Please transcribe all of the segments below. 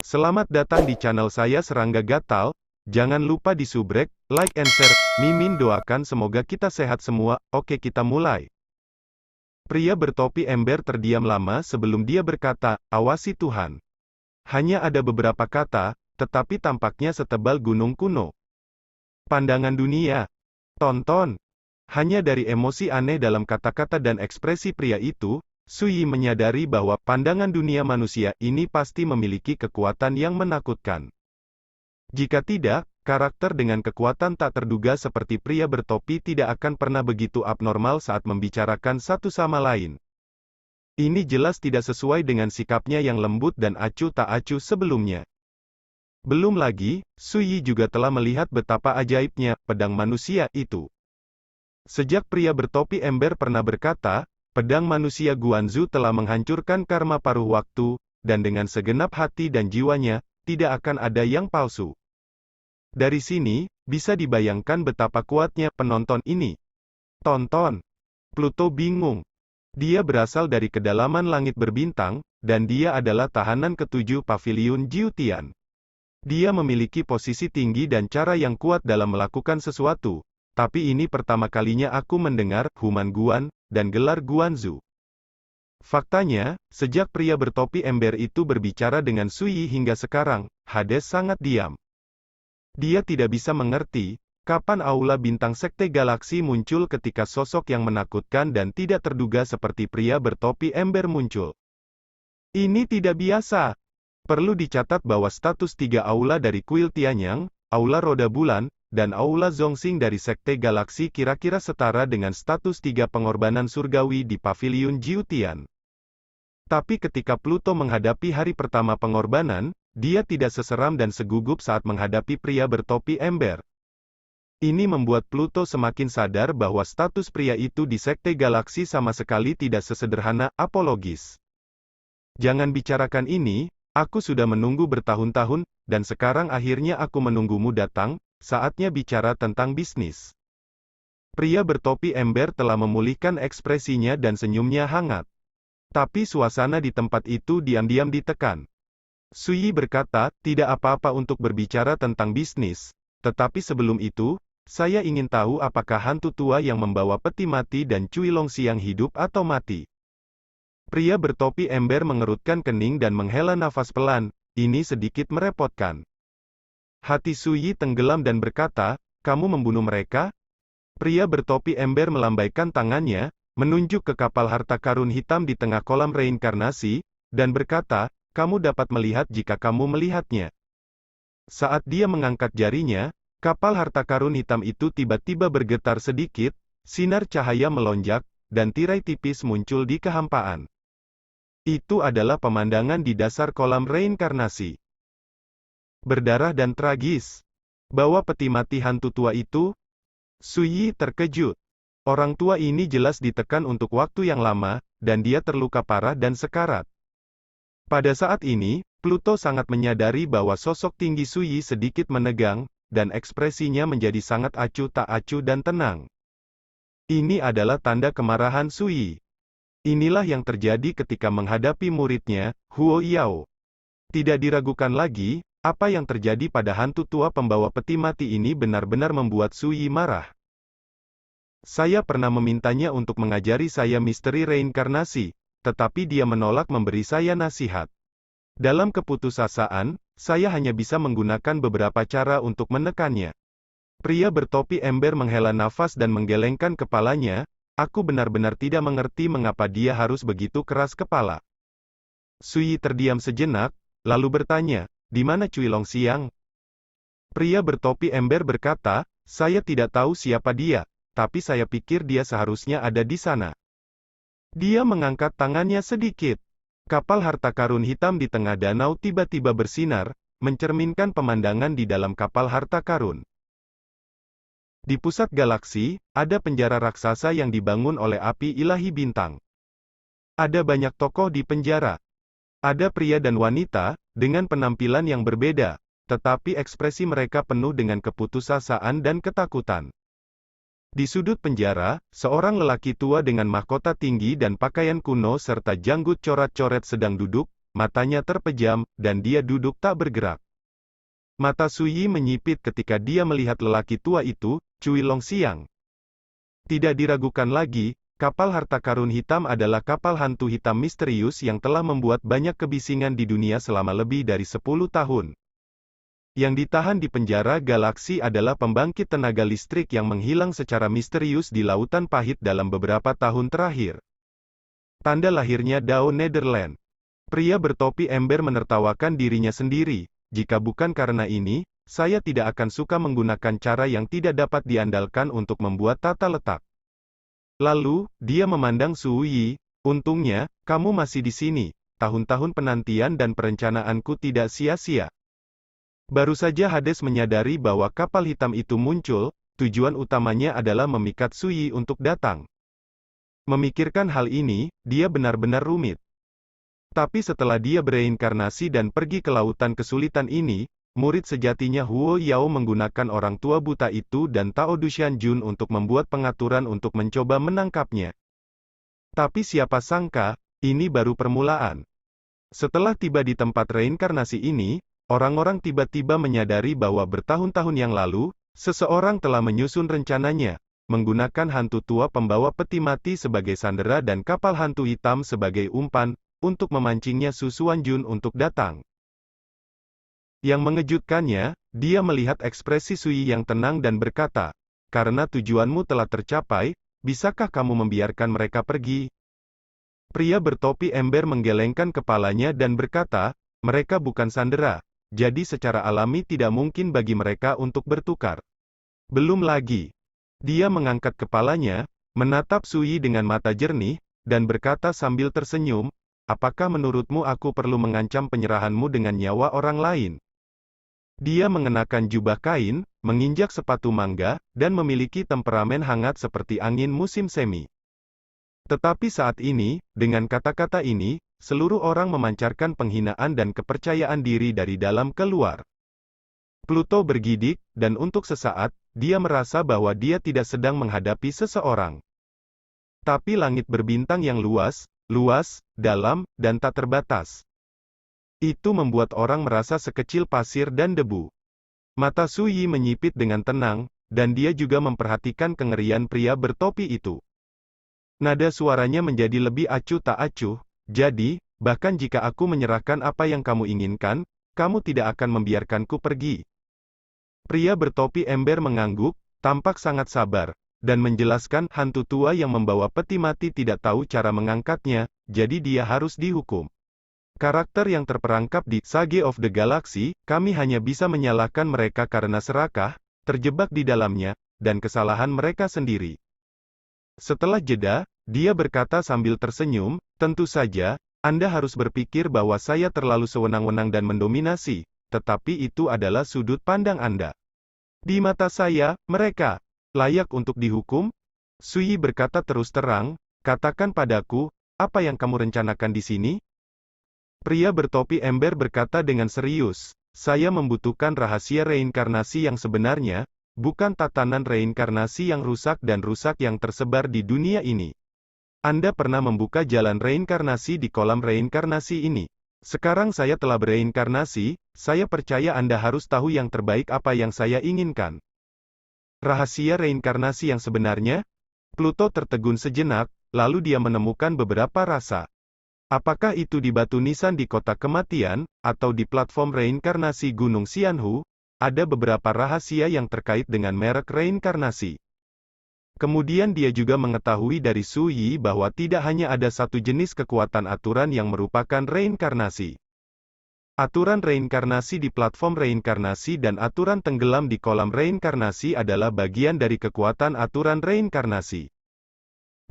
Selamat datang di channel saya Serangga Gatal. Jangan lupa di subrek, like and share. Mimin doakan semoga kita sehat semua. Oke, kita mulai. Pria bertopi ember terdiam lama sebelum dia berkata, "Awasi Tuhan." Hanya ada beberapa kata, tetapi tampaknya setebal gunung kuno. Pandangan dunia. Tonton. Hanya dari emosi aneh dalam kata-kata dan ekspresi pria itu, Sui menyadari bahwa pandangan dunia manusia ini pasti memiliki kekuatan yang menakutkan. Jika tidak, karakter dengan kekuatan tak terduga seperti pria bertopi tidak akan pernah begitu abnormal saat membicarakan satu sama lain. Ini jelas tidak sesuai dengan sikapnya yang lembut dan acuh tak acuh sebelumnya. Belum lagi, Sui juga telah melihat betapa ajaibnya pedang manusia itu. Sejak pria bertopi ember pernah berkata, pedang manusia Guanzu telah menghancurkan karma paruh waktu, dan dengan segenap hati dan jiwanya, tidak akan ada yang palsu. Dari sini, bisa dibayangkan betapa kuatnya penonton ini. Tonton. Pluto bingung. Dia berasal dari kedalaman langit berbintang, dan dia adalah tahanan ketujuh paviliun Jiutian. Dia memiliki posisi tinggi dan cara yang kuat dalam melakukan sesuatu. Tapi ini pertama kalinya aku mendengar Human Guan dan gelar Guanzu. Faktanya, sejak pria bertopi ember itu berbicara dengan Sui hingga sekarang, Hades sangat diam. Dia tidak bisa mengerti, kapan aula bintang sekte galaksi muncul ketika sosok yang menakutkan dan tidak terduga seperti pria bertopi ember muncul. Ini tidak biasa. Perlu dicatat bahwa status 3 aula dari kuil Tianyang, aula roda bulan, dan aula Zongxing dari sekte galaksi kira-kira setara dengan status 3 pengorbanan surgawi di paviliun Jiutian. Tapi ketika Pluto menghadapi hari pertama pengorbanan, dia tidak seseram dan segugup saat menghadapi pria bertopi ember. Ini membuat Pluto semakin sadar bahwa status pria itu di sekte galaksi sama sekali tidak sesederhana apologis. Jangan bicarakan ini, aku sudah menunggu bertahun-tahun, dan sekarang akhirnya aku menunggumu datang. Saatnya bicara tentang bisnis. Pria bertopi ember telah memulihkan ekspresinya dan senyumnya hangat. Tapi suasana di tempat itu diam-diam ditekan. Sui berkata, tidak apa-apa untuk berbicara tentang bisnis. Tetapi sebelum itu, saya ingin tahu apakah hantu tua yang membawa peti mati dan Cui Longxiang hidup atau mati. Pria bertopi ember mengerutkan kening dan menghela nafas pelan. Ini sedikit merepotkan. Hati Sui tenggelam dan berkata, kamu membunuh mereka? Pria bertopi ember melambaikan tangannya, menunjuk ke kapal harta karun hitam di tengah kolam reinkarnasi, dan berkata, kamu dapat melihat jika kamu melihatnya. Saat dia mengangkat jarinya, kapal harta karun hitam itu tiba-tiba bergetar sedikit, sinar cahaya melonjak, dan tirai tipis muncul di kehampaan. Itu adalah pemandangan di dasar kolam reinkarnasi. Berdarah dan tragis. Bawa peti mati hantu tua itu? Sui terkejut. Orang tua ini jelas ditekan untuk waktu yang lama, dan dia terluka parah dan sekarat. Pada saat ini, Pluto sangat menyadari bahwa sosok tinggi Sui sedikit menegang, dan ekspresinya menjadi sangat acuh tak acuh dan tenang. Ini adalah tanda kemarahan Sui. Inilah yang terjadi ketika menghadapi muridnya, Huo Yao. Tidak diragukan lagi, apa yang terjadi pada hantu tua pembawa peti mati ini benar-benar membuat Sui marah. Saya pernah memintanya untuk mengajari saya misteri reinkarnasi, tetapi dia menolak memberi saya nasihat. Dalam keputusasaan, saya hanya bisa menggunakan beberapa cara untuk menekannya. Pria bertopi ember menghela nafas dan menggelengkan kepalanya, aku benar-benar tidak mengerti mengapa dia harus begitu keras kepala. Sui terdiam sejenak, lalu bertanya, di mana Cui Longxiang? Pria bertopi ember berkata, saya tidak tahu siapa dia, tapi saya pikir dia seharusnya ada di sana. Dia mengangkat tangannya sedikit. Kapal harta karun hitam di tengah danau tiba-tiba bersinar, mencerminkan pemandangan di dalam kapal harta karun. Di pusat galaksi, ada penjara raksasa yang dibangun oleh api ilahi bintang. Ada banyak tokoh di penjara. Ada pria dan wanita, dengan penampilan yang berbeda, tetapi ekspresi mereka penuh dengan keputusasaan dan ketakutan. Di sudut penjara, seorang lelaki tua dengan mahkota tinggi dan pakaian kuno serta janggut coret-coret sedang duduk, matanya terpejam, dan dia duduk tak bergerak. Mata Suyi menyipit ketika dia melihat lelaki tua itu, Cui Longxiang. Tidak diragukan lagi, kapal harta karun hitam adalah kapal hantu hitam misterius yang telah membuat banyak kebisingan di dunia selama lebih dari 10 tahun. Yang ditahan di penjara galaksi adalah pembangkit tenaga listrik yang menghilang secara misterius di Lautan Pahit dalam beberapa tahun terakhir. Tanda lahirnya Dao Netherland. Pria bertopi ember menertawakan dirinya sendiri. Jika bukan karena ini, saya tidak akan suka menggunakan cara yang tidak dapat diandalkan untuk membuat tata letak. Lalu, dia memandang Su Yi. Untungnya, kamu masih di sini. Tahun-tahun penantian dan perencanaanku tidak sia-sia. Baru saja Hades menyadari bahwa kapal hitam itu muncul, tujuan utamanya adalah memikat Su Yi untuk datang. Memikirkan hal ini, dia benar-benar rumit. Tapi setelah dia bereinkarnasi dan pergi ke lautan kesulitan ini, murid sejatinya Huo Yao menggunakan orang tua buta itu dan Tao Dushan Jun untuk membuat pengaturan untuk mencoba menangkapnya. Tapi siapa sangka, ini baru permulaan. Setelah tiba di tempat reinkarnasi ini, orang-orang tiba-tiba menyadari bahwa bertahun-tahun yang lalu, seseorang telah menyusun rencananya, menggunakan hantu tua pembawa peti mati sebagai sandera dan kapal hantu hitam sebagai umpan, untuk memancingnya Su Xuanjun untuk datang. Yang mengejutkannya, dia melihat ekspresi Sui yang tenang dan berkata, "Karena tujuanmu telah tercapai, bisakah kamu membiarkan mereka pergi?" Pria bertopi ember menggelengkan kepalanya dan berkata, "Mereka bukan sandera, jadi secara alami tidak mungkin bagi mereka untuk bertukar." Belum lagi. Dia mengangkat kepalanya, menatap Sui dengan mata jernih, dan berkata sambil tersenyum, "Apakah menurutmu aku perlu mengancam penyerahanmu dengan nyawa orang lain?" Dia mengenakan jubah kain, menginjak sepatu mangga, dan memiliki temperamen hangat seperti angin musim semi. Tetapi saat ini, dengan kata-kata ini, seluruh orang memancarkan penghinaan dan kepercayaan diri dari dalam ke luar. Pluto bergidik, dan untuk sesaat, dia merasa bahwa dia tidak sedang menghadapi seseorang. Tapi langit berbintang yang luas, dalam, dan tak terbatas. Itu membuat orang merasa sekecil pasir dan debu. Mata Su Yi menyipit dengan tenang, dan dia juga memperhatikan kengerian pria bertopi itu. Nada suaranya menjadi lebih acuh tak acuh, "Jadi, bahkan jika aku menyerahkan apa yang kamu inginkan, kamu tidak akan membiarkanku pergi." Pria bertopi ember mengangguk, tampak sangat sabar, dan menjelaskan, "Hantu tua yang membawa peti mati tidak tahu cara mengangkatnya, jadi dia harus dihukum. Karakter yang terperangkap di Sage of the Galaxy, kami hanya bisa menyalahkan mereka karena serakah, terjebak di dalamnya, dan kesalahan mereka sendiri." Setelah jeda, dia berkata sambil tersenyum, "Tentu saja, Anda harus berpikir bahwa saya terlalu sewenang-wenang dan mendominasi, tetapi itu adalah sudut pandang Anda. Di mata saya, mereka layak untuk dihukum?" Sui berkata terus terang, "Katakan padaku, apa yang kamu rencanakan di sini?" Pria bertopi ember berkata dengan serius, "Saya membutuhkan rahasia reinkarnasi yang sebenarnya, bukan tatanan reinkarnasi yang rusak yang tersebar di dunia ini. Anda pernah membuka jalan reinkarnasi di kolam reinkarnasi ini. Sekarang saya telah bereinkarnasi, saya percaya Anda harus tahu yang terbaik apa yang saya inginkan." Rahasia reinkarnasi yang sebenarnya? Pluto tertegun sejenak, lalu dia menemukan beberapa rasa. Apakah itu di batu nisan di kota kematian, atau di platform reinkarnasi Gunung Xianhu? Ada beberapa rahasia yang terkait dengan merek reinkarnasi. Kemudian dia juga mengetahui dari Su Yi bahwa tidak hanya ada satu jenis kekuatan aturan yang merupakan reinkarnasi. Aturan reinkarnasi di platform reinkarnasi dan aturan tenggelam di kolam reinkarnasi adalah bagian dari kekuatan aturan reinkarnasi.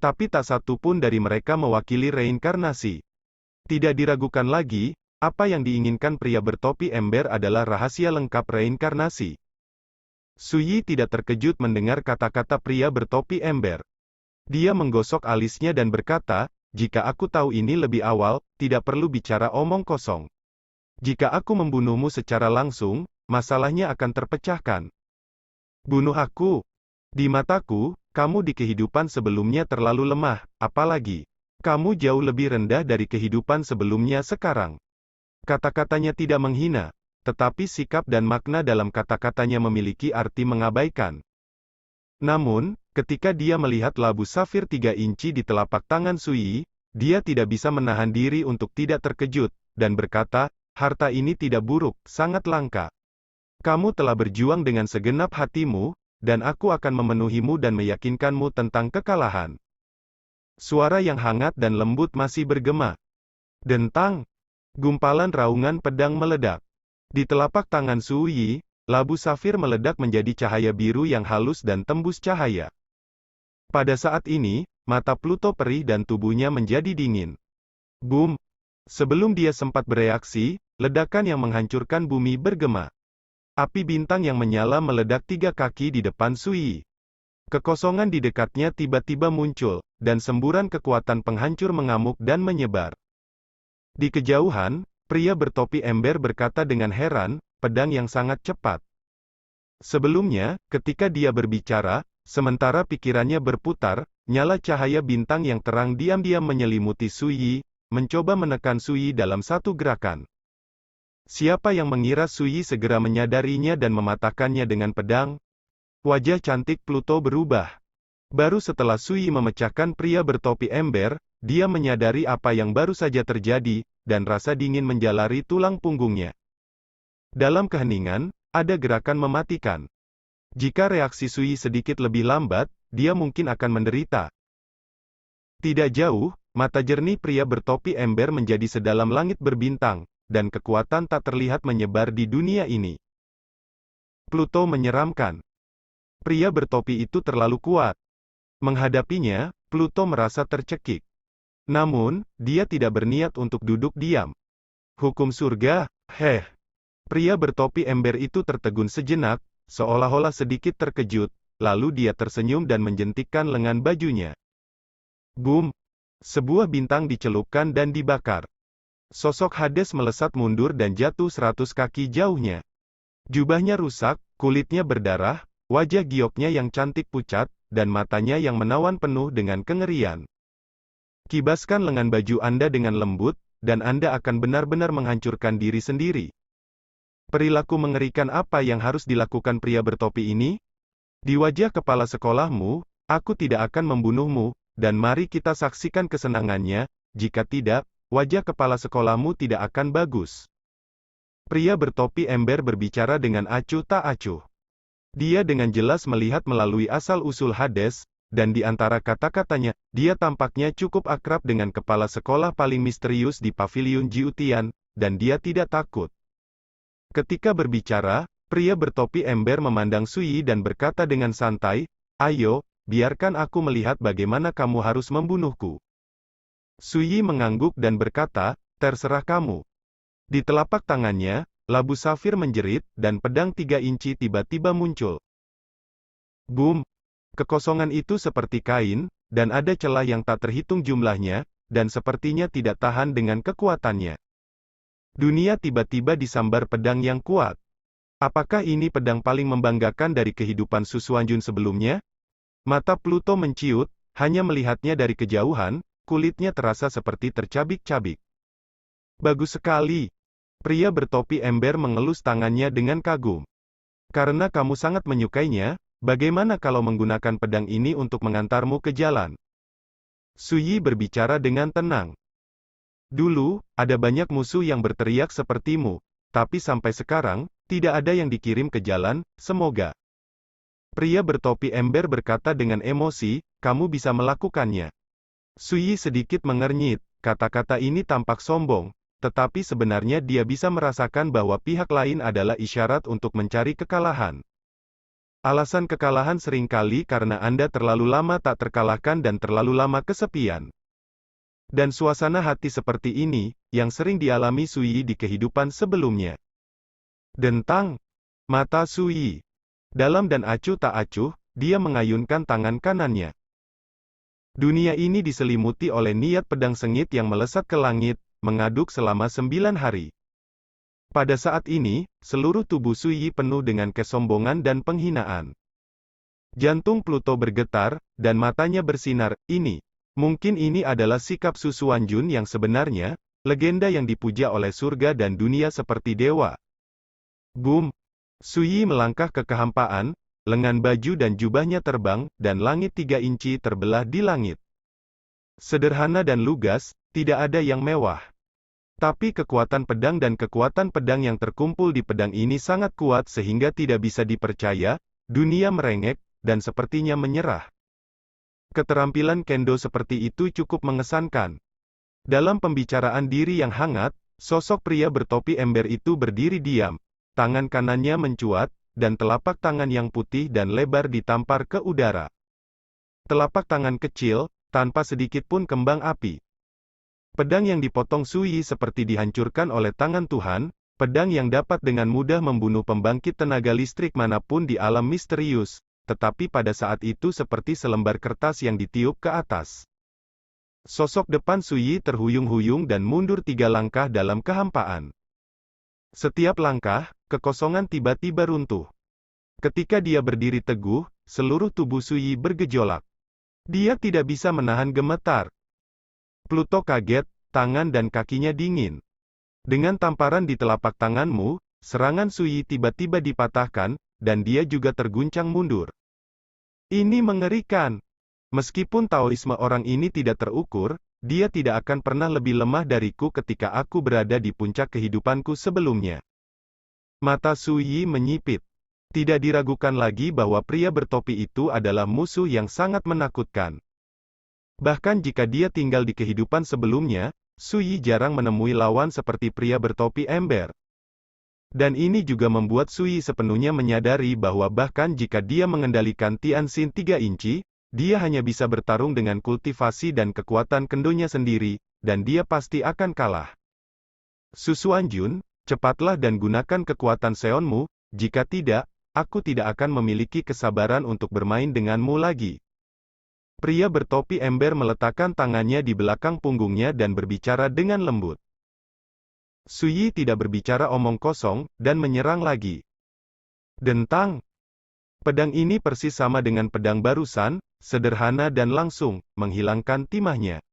Tapi tak satu pun dari mereka mewakili reinkarnasi. Tidak diragukan lagi, apa yang diinginkan pria bertopi ember adalah rahasia lengkap reinkarnasi. Su Yi tidak terkejut mendengar kata-kata pria bertopi ember. Dia menggosok alisnya dan berkata, "Jika aku tahu ini lebih awal, tidak perlu bicara omong kosong. Jika aku membunuhmu secara langsung, masalahnya akan terpecahkan. Bunuh aku. Di mataku, kamu di kehidupan sebelumnya terlalu lemah, apalagi kamu jauh lebih rendah dari kehidupan sebelumnya sekarang. Kata-katanya tidak menghina, tetapi sikap dan makna dalam kata-katanya memiliki arti mengabaikan. Namun, ketika dia melihat labu safir 3 inci di telapak tangan Sui, dia tidak bisa menahan diri untuk tidak terkejut, dan berkata, harta ini tidak buruk, sangat langka. Kamu telah berjuang dengan segenap hatimu, dan aku akan memenuhimu dan meyakinkanmu tentang kekalahan. Suara yang hangat dan lembut masih bergema. Dentang. Gumpalan raungan pedang meledak. Di telapak tangan Sui, labu safir meledak menjadi cahaya biru yang halus dan tembus cahaya. Pada saat ini, mata Pluto perih dan tubuhnya menjadi dingin. Boom! Sebelum dia sempat bereaksi, ledakan yang menghancurkan bumi bergema. Api bintang yang menyala meledak 3 kaki di depan Sui. Kekosongan di dekatnya tiba-tiba muncul, dan semburan kekuatan penghancur mengamuk dan menyebar. Di kejauhan, pria bertopi ember berkata dengan heran, pedang yang sangat cepat. Sebelumnya, ketika dia berbicara, sementara pikirannya berputar, nyala cahaya bintang yang terang diam-diam menyelimuti Sui, mencoba menekan Sui dalam satu gerakan. Siapa yang mengira Sui segera menyadarinya dan mematahkannya dengan pedang? Wajah cantik Pluto berubah. Baru setelah Sui memecahkan pria bertopi ember, dia menyadari apa yang baru saja terjadi, dan rasa dingin menjalari tulang punggungnya. Dalam keheningan, ada gerakan mematikan. Jika reaksi Sui sedikit lebih lambat, dia mungkin akan menderita. Tidak jauh, mata jernih pria bertopi ember menjadi sedalam langit berbintang, dan kekuatan tak terlihat menyebar di dunia ini. Pluto menyeramkan. Pria bertopi itu terlalu kuat. Menghadapinya, Pluto merasa tercekik. Namun, dia tidak berniat untuk duduk diam. Hukum surga, heh. Pria bertopi ember itu tertegun sejenak, seolah-olah sedikit terkejut, lalu dia tersenyum dan menjentikkan lengan bajunya. Boom! Sebuah bintang dicelupkan dan dibakar. Sosok Hades melesat mundur dan jatuh 100 kaki jauhnya. Jubahnya rusak, kulitnya berdarah, wajah gioknya yang cantik pucat, dan matanya yang menawan penuh dengan kengerian. Kibaskan lengan baju Anda dengan lembut, dan Anda akan benar-benar menghancurkan diri sendiri. Perilaku mengerikan apa yang harus dilakukan pria bertopi ini? Di wajah kepala sekolahmu, aku tidak akan membunuhmu, dan mari kita saksikan kesenangannya, jika tidak, wajah kepala sekolahmu tidak akan bagus. Pria bertopi ember berbicara dengan acuh tak acuh. Dia dengan jelas melihat melalui asal-usul Hades, dan di antara kata-katanya, dia tampaknya cukup akrab dengan kepala sekolah paling misterius di paviliun Jiutian, dan dia tidak takut. Ketika berbicara, pria bertopi ember memandang Sui dan berkata dengan santai, "Ayo, biarkan aku melihat bagaimana kamu harus membunuhku." Sui mengangguk dan berkata, "Terserah kamu." Di telapak tangannya, labu safir menjerit, dan pedang 3 inci tiba-tiba muncul. Boom! Kekosongan itu seperti kain, dan ada celah yang tak terhitung jumlahnya, dan sepertinya tidak tahan dengan kekuatannya. Dunia tiba-tiba disambar pedang yang kuat. Apakah ini pedang paling membanggakan dari kehidupan Susuanjun sebelumnya? Mata Pluto menciut, hanya melihatnya dari kejauhan, kulitnya terasa seperti tercabik-cabik. Bagus sekali. Pria bertopi ember mengelus tangannya dengan kagum. Karena kamu sangat menyukainya, bagaimana kalau menggunakan pedang ini untuk mengantarmu ke jalan? Sui berbicara dengan tenang. Dulu, ada banyak musuh yang berteriak sepertimu, tapi sampai sekarang, tidak ada yang dikirim ke jalan, semoga. Pria bertopi ember berkata dengan emosi, kamu bisa melakukannya. Sui sedikit mengernyit, kata-kata ini tampak sombong, tetapi sebenarnya dia bisa merasakan bahwa pihak lain adalah isyarat untuk mencari kekalahan. Alasan kekalahan seringkali karena Anda terlalu lama tak terkalahkan dan terlalu lama kesepian. Dan suasana hati seperti ini, yang sering dialami Sui di kehidupan sebelumnya. Dentang. Mata Sui. Dalam dan acuh tak acuh, dia mengayunkan tangan kanannya. Dunia ini diselimuti oleh niat pedang sengit yang melesat ke langit, mengaduk selama 9 hari. Pada saat ini, seluruh tubuh Sui penuh dengan kesombongan dan penghinaan. Jantung Pluto bergetar, dan matanya bersinar, mungkin ini adalah sikap Susuanjun yang sebenarnya, Legenda yang dipuja oleh surga dan dunia seperti dewa. Boom! Suyi melangkah ke kehampaan, lengan baju dan jubahnya terbang, dan langit 3 inci terbelah di langit. Sederhana dan lugas, tidak ada yang mewah. Tapi kekuatan pedang dan kekuatan pedang yang terkumpul di pedang ini sangat kuat sehingga tidak bisa dipercaya, dunia merengek, dan sepertinya menyerah. Keterampilan kendo seperti itu cukup mengesankan. Dalam pembicaraan diri yang hangat, sosok pria bertopi ember itu berdiri diam. Tangan kanannya mencuat, dan telapak tangan yang putih dan lebar ditampar ke udara. Telapak tangan kecil, tanpa sedikit pun kembang api. Pedang yang dipotong Suyi seperti dihancurkan oleh tangan Tuhan, pedang yang dapat dengan mudah membunuh pembangkit tenaga listrik manapun di alam misterius, tetapi pada saat itu seperti selembar kertas yang ditiup ke atas. Sosok depan Suyi terhuyung-huyung dan mundur 3 langkah dalam kehampaan. Setiap langkah, kekosongan tiba-tiba runtuh. Ketika dia berdiri teguh, seluruh tubuh Suyi bergejolak. Dia tidak bisa menahan gemetar. Pluto kaget, tangan dan kakinya dingin. Dengan tamparan di telapak tanganmu, serangan Suyi tiba-tiba dipatahkan, dan dia juga terguncang mundur. Ini mengerikan. Meskipun taoisme orang ini tidak terukur, dia tidak akan pernah lebih lemah dariku ketika aku berada di puncak kehidupanku sebelumnya. Mata Suyi menyipit. Tidak diragukan lagi bahwa pria bertopi itu adalah musuh yang sangat menakutkan. Bahkan jika dia tinggal di kehidupan sebelumnya, Suyi jarang menemui lawan seperti pria bertopi ember. Dan ini juga membuat Suyi sepenuhnya menyadari bahwa bahkan jika dia mengendalikan Tianxin 3 inci, dia hanya bisa bertarung dengan kultivasi dan kekuatan kendonya sendiri, dan dia pasti akan kalah. Susuanjun, cepatlah dan gunakan kekuatan Seonmu, jika tidak, aku tidak akan memiliki kesabaran untuk bermain denganmu lagi. Pria bertopi ember meletakkan tangannya di belakang punggungnya dan berbicara dengan lembut. Suyi tidak berbicara omong kosong, dan menyerang lagi. Dentang! Pedang ini persis sama dengan pedang barusan, sederhana dan langsung, menghilangkan timahnya.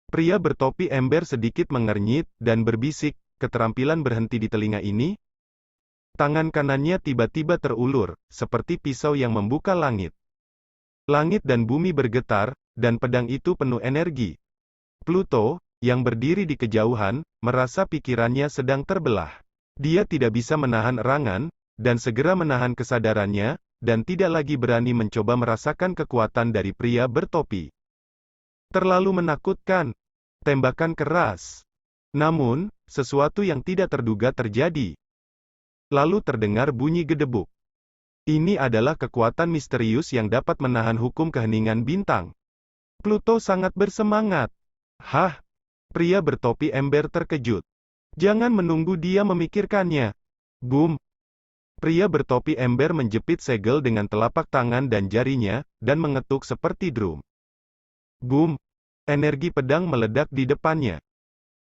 Pria bertopi ember sedikit mengernyit, dan berbisik, keterampilan berhenti di telinga ini. Tangan kanannya tiba-tiba terulur, seperti pisau yang membuka langit. Langit dan bumi bergetar, dan pedang itu penuh energi. Pluto, yang berdiri di kejauhan, merasa pikirannya sedang terbelah. Dia tidak bisa menahan erangan, dan segera menahan kesadarannya, dan tidak lagi berani mencoba merasakan kekuatan dari pria bertopi. Terlalu menakutkan. Tembakan keras. Namun, sesuatu yang tidak terduga terjadi. Lalu terdengar bunyi gedebuk. Ini adalah kekuatan misterius yang dapat menahan hukum keheningan bintang. Pluto sangat bersemangat. Hah? Pria bertopi ember terkejut. Jangan menunggu dia memikirkannya. Boom! Pria bertopi ember menjepit segel dengan telapak tangan dan jarinya, dan mengetuk seperti drum. Boom! Energi pedang meledak di depannya.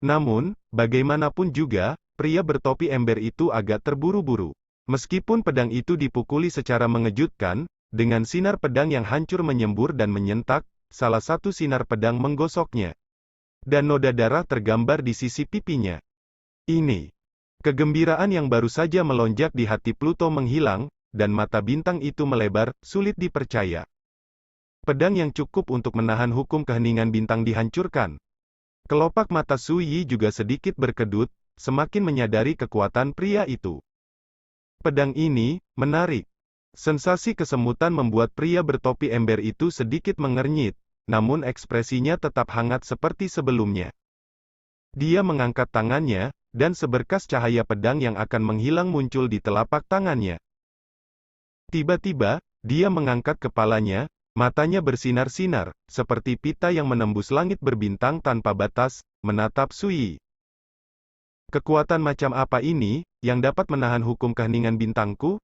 Namun, bagaimanapun juga, pria bertopi ember itu agak terburu-buru. Meskipun pedang itu dipukuli secara mengejutkan, dengan sinar pedang yang hancur menyembur dan menyentak, salah satu sinar pedang menggosoknya. Dan noda darah tergambar di sisi pipinya. Ini. Kegembiraan yang baru saja melonjak di hati Pluto menghilang, dan mata bintang itu melebar, sulit dipercaya. Pedang yang cukup untuk menahan hukum keheningan bintang dihancurkan. Kelopak mata Suyi juga sedikit berkedut, semakin menyadari kekuatan pria itu. Pedang ini, menarik. Sensasi kesemutan membuat pria bertopi ember itu sedikit mengernyit, namun ekspresinya tetap hangat seperti sebelumnya. Dia mengangkat tangannya, dan seberkas cahaya pedang yang akan menghilang muncul di telapak tangannya. Tiba-tiba, dia mengangkat kepalanya, matanya bersinar-sinar, seperti pita yang menembus langit berbintang tanpa batas, menatap Suyi. Kekuatan macam apa ini, yang dapat menahan hukum keheningan bintangku?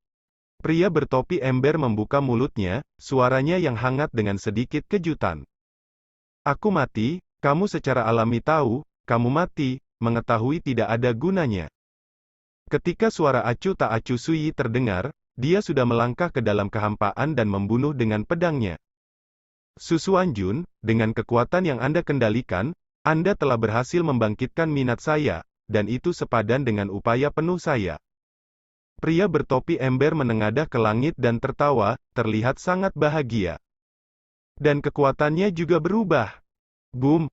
Pria bertopi ember membuka mulutnya, suaranya yang hangat dengan sedikit kejutan. Aku mati, kamu secara alami tahu, kamu mati, mengetahui tidak ada gunanya. Ketika suara acuh tak acuh Suyi terdengar, dia sudah melangkah ke dalam kehampaan dan membunuh dengan pedangnya. Susuanjun, dengan kekuatan yang Anda kendalikan, Anda telah berhasil membangkitkan minat saya, dan itu sepadan dengan upaya penuh saya. Pria bertopi ember menengadah ke langit dan tertawa, terlihat sangat bahagia. Dan kekuatannya juga berubah. Boom!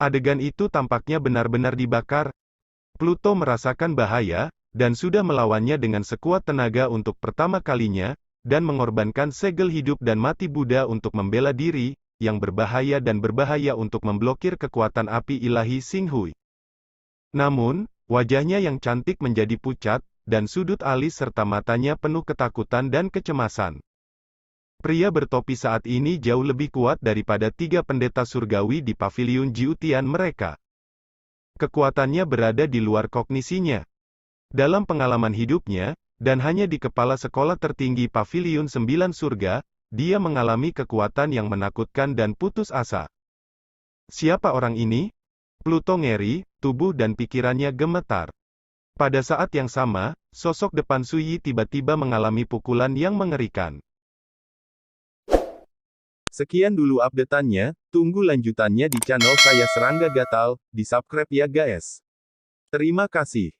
Adegan itu tampaknya benar-benar dibakar. Pluto merasakan bahaya, dan sudah melawannya dengan sekuat tenaga untuk pertama kalinya, dan mengorbankan segel hidup dan mati Buddha untuk membela diri, yang berbahaya dan berbahaya untuk memblokir kekuatan api ilahi Xinghui. Namun, wajahnya yang cantik menjadi pucat, dan sudut alis serta matanya penuh ketakutan dan kecemasan. Pria bertopi saat ini jauh lebih kuat daripada 3 pendeta surgawi di paviliun Jiutian mereka. Kekuatannya berada di luar kognisinya. Dalam pengalaman hidupnya, dan hanya di kepala sekolah tertinggi paviliun 9 surga, dia mengalami kekuatan yang menakutkan dan putus asa. Siapa orang ini? Pluto ngeri, tubuh dan pikirannya gemetar. Pada saat yang sama, sosok depan Suyi tiba-tiba mengalami pukulan yang mengerikan. Sekian dulu update-annya, tunggu lanjutannya di channel saya Serangga Gatal, di subscribe ya guys. Terima kasih.